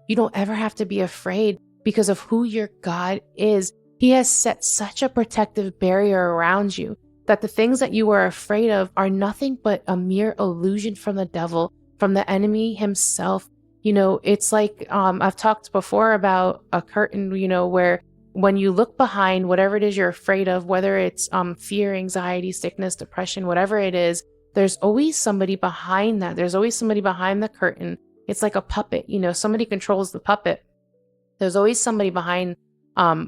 You don't ever have to be afraid because of who your God is. He has set such a protective barrier around you that the things that you are afraid of are nothing but a mere illusion from the devil, from the enemy himself. It's like, I've talked before about a curtain, where when you look behind whatever it is you're afraid of, whether it's fear, anxiety, sickness, depression, whatever it is, there's always somebody behind that. There's always somebody behind the curtain. It's like a puppet, somebody controls the puppet. There's always somebody behind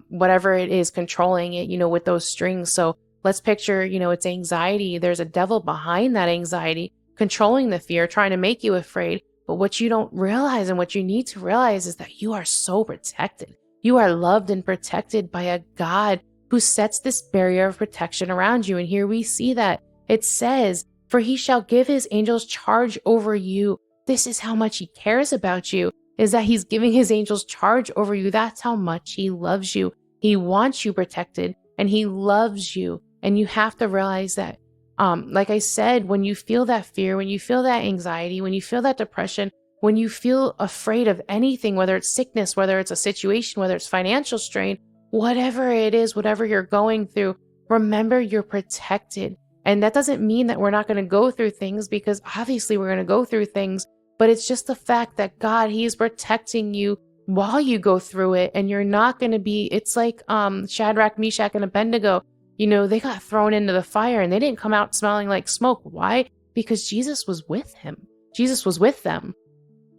whatever it is controlling it, with those strings. So let's picture, it's anxiety. There's a devil behind that anxiety, controlling the fear, trying to make you afraid. But what you don't realize and what you need to realize is that you are so protected. You are loved and protected by a God who sets this barrier of protection around you. And here we see that it says, "For he shall give his angels charge over you." This is how much he cares about you, is that he's giving his angels charge over you. That's how much he loves you. He wants you protected and he loves you. And you have to realize that, like I said, when you feel that fear, when you feel that anxiety, when you feel that depression, when you feel afraid of anything, whether it's sickness, whether it's a situation, whether it's financial strain, whatever it is, whatever you're going through, remember you're protected. And that doesn't mean that we're not going to go through things, because obviously we're going to go through things, but it's just the fact that God, he's protecting you while you go through it. And you're not going to be, it's like Shadrach, Meshach, and Abednego, they got thrown into the fire and they didn't come out smelling like smoke. Why? Because Jesus was with him. Jesus was with them.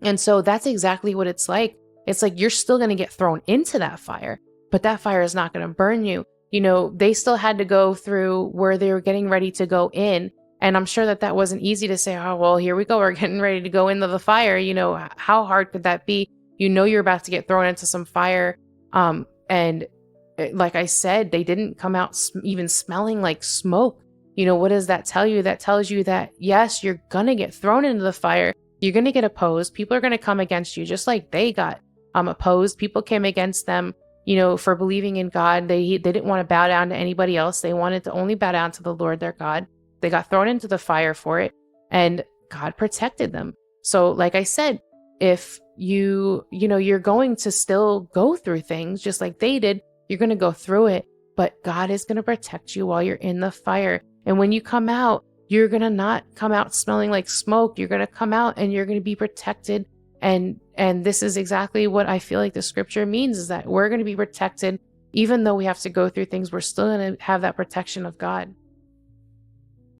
And so that's exactly what it's like. It's like you're still going to get thrown into that fire, but that fire is not going to burn you. They still had to go through where they were getting ready to go in. And I'm sure that wasn't easy to say, oh, well, here we go. We're getting ready to go into the fire. How hard could that be? You're about to get thrown into some fire. And like I said, they didn't come out even smelling like smoke. What does that tell you? That tells you that, yes, you're going to get thrown into the fire. You're going to get opposed. People are going to come against you, just like they got opposed. People came against them, for believing in God. They didn't want to bow down to anybody else. They wanted to only bow down to the Lord, their God. They got thrown into the fire for it, and God protected them. So like I said, if you're going to still go through things just like they did, you're going to go through it, but God is going to protect you while you're in the fire. And when you come out, you're going to not come out smelling like smoke. You're going to come out and you're going to be protected. And this is exactly what I feel like the scripture means, is that we're going to be protected. Even though we have to go through things, we're still going to have that protection of God.